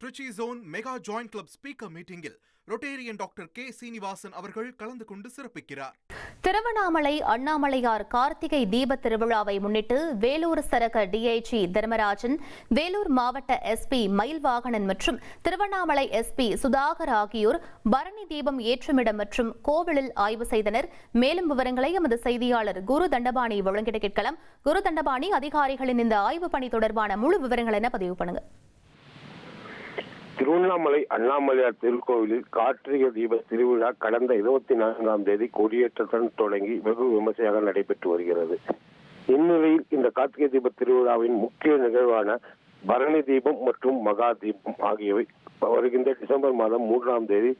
Trichy zone mega joint club speaker மீட்டிங்கில் Rotarian doctor K Srinivasan அவர்கள் கலந்து கொண்டு சிறப்பிக்கிறார். திருவண்ணாமலை அண்ணாமலையார் கார்த்திகை தீப திருவிழாவை முன்னிட்டு வேலூர் சரக டிஐஜி தர்மராஜன், வேலூர் மாவட்ட எஸ்பி மயில்வாகனன் மற்றும் திருவண்ணாமலை எஸ்பி சுதாகர் ஆகியோர் பரணி தீபம் ஏற்றுமிடம் மற்றும் கோவிலில் ஆய்வு செய்தனர். மேலும் விவரங்களை எமது செய்தியாளர் குரு தண்டபாணி வழங்கிட கேட்கலாம். குரு தண்டபாணி, அதிகாரிகளின் இந்த ஆய்வு பணி தொடர்பான முழு விவரங்கள் என பதிவு பண்ணுங்க. திருவண்ணாமலை அண்ணாமலையார் திருக்கோவிலில் கார்த்திகை தீப திருவிழா கடந்த 24ஆம் தேதி கொடியேற்றத்துடன் தொடங்கி வெகு விமர்சையாக நடைபெற்று வருகிறது. இந்நிலையில் இந்த கார்த்திகை தீப திருவிழாவின் முக்கிய நிகழ்வான பரணி தீபம் மற்றும் மகா தீபம் ஆகியவை வருகின்ற டிசம்பர் மாதம் 3ஆம் தேதி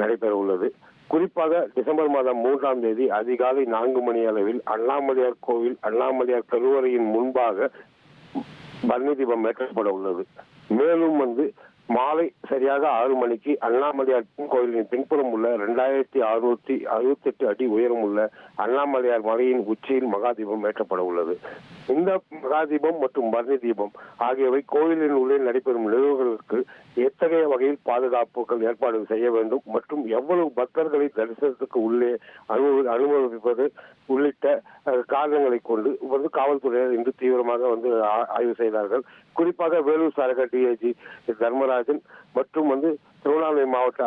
நடைபெற உள்ளது. குறிப்பாக டிசம்பர் மாதம் 3ஆம் தேதி அதிகாலை 4 மணி அளவில் அண்ணாமலையார் கோவில் அண்ணாமலையார் கருவறையின் முன்பாக பரணி தீபம் ஏற்றப்பட உள்ளது. மேலும் மாலை சரியாக 6 மணிக்கு அண்ணாமலையார் கோயிலின் பின்புறம் உள்ள 2668 அடி உயரம் உள்ள அண்ணாமலையார் மலையின் உச்சியில் மகாதீபம் ஏற்றப்பட உள்ளது. இந்த மகாதீபம் மற்றும் பரணி தீபம் ஆகியவை கோயிலின் உள்ளே நடைபெறும் நிகழ்வுகளுக்கு எத்தகைய வகையில் பாதுகாப்புகள் ஏற்பாடு செய்ய வேண்டும் மற்றும் எவ்வளவு பக்தர்களை தரிசனத்துக்கு உள்ளே அனுமதிப்பது உள்ளிட்ட காரணங்களை கொண்டு காவல்துறையினர் இன்று தீவிரமாக ஆய்வு செய்தார்கள். குறிப்பாக வேலூர் சரக டிஐஜி தர்மராஜன் மற்றும் திருவண்ணாமலை மாவட்ட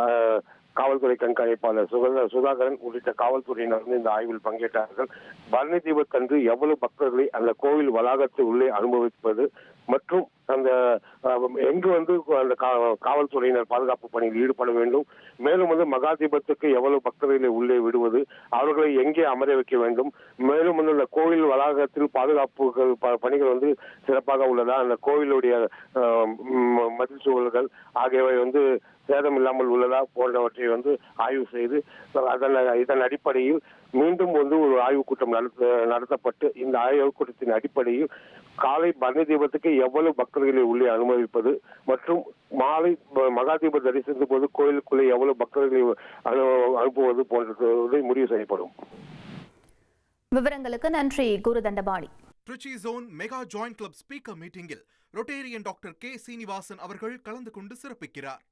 காவல்துறை கண்காணிப்பாளர் சுதாகரன் உள்ளிட்ட காவல்துறையினர் இந்த ஆய்வில் பங்கேற்றார்கள். பரணி தீபத்தன்று எவ்வளவு பக்தர்களை அந்த கோவில் வளாகத்தில் உள்ளே அனுபவிப்பது மற்றும் அந்த எங்கு அந்த காவல்துறையினர் பாதுகாப்பு பணியில் ஈடுபட வேண்டும், மேலும் மகா தீபத்துக்கு எவ்வளவு பக்தர்களை உள்ளே விடுவது, அவர்களை எங்கே அமர வைக்க வேண்டும், மேலும் அந்த கோவில் வளாகத்தில் பாதுகாப்பு பணிகள் சிறப்பாக உள்ளதா, அந்த கோவிலுடைய மதில் சூழல்கள் ஆகியவை சேதம் இல்லாமல் உள்ளதா போன்றவற்றை ஆய்வு செய்து இதன் அடிப்படையில் மீண்டும் ஒரு ஆய்வுக் கூட்டம் நடத்தப்பட்டு இந்த ஆய்வுக் கூட்டத்தின் அடிப்படையில் காலை பரணி தீபத்துக்கு எவ்வளவு பக்தர்களை உள்ளே அனுமதிப்பது மற்றும் மாலை மகா தீப தரிசித்த போது கோயிலுக்குள்ளே எவ்வளவு பக்தர்களை அனுப்புவது போன்றது முடிவு செய்யப்படும். விவரங்களுக்கு நன்றி Guru Dandapani. Trichy zone mega joint club speaker மீட்டிங்கில் ரொட்டேரியன் டாக்டர் கே சீனிவாசன் அவர்கள் கலந்து கொண்டு சிறப்பிக்கிறார்.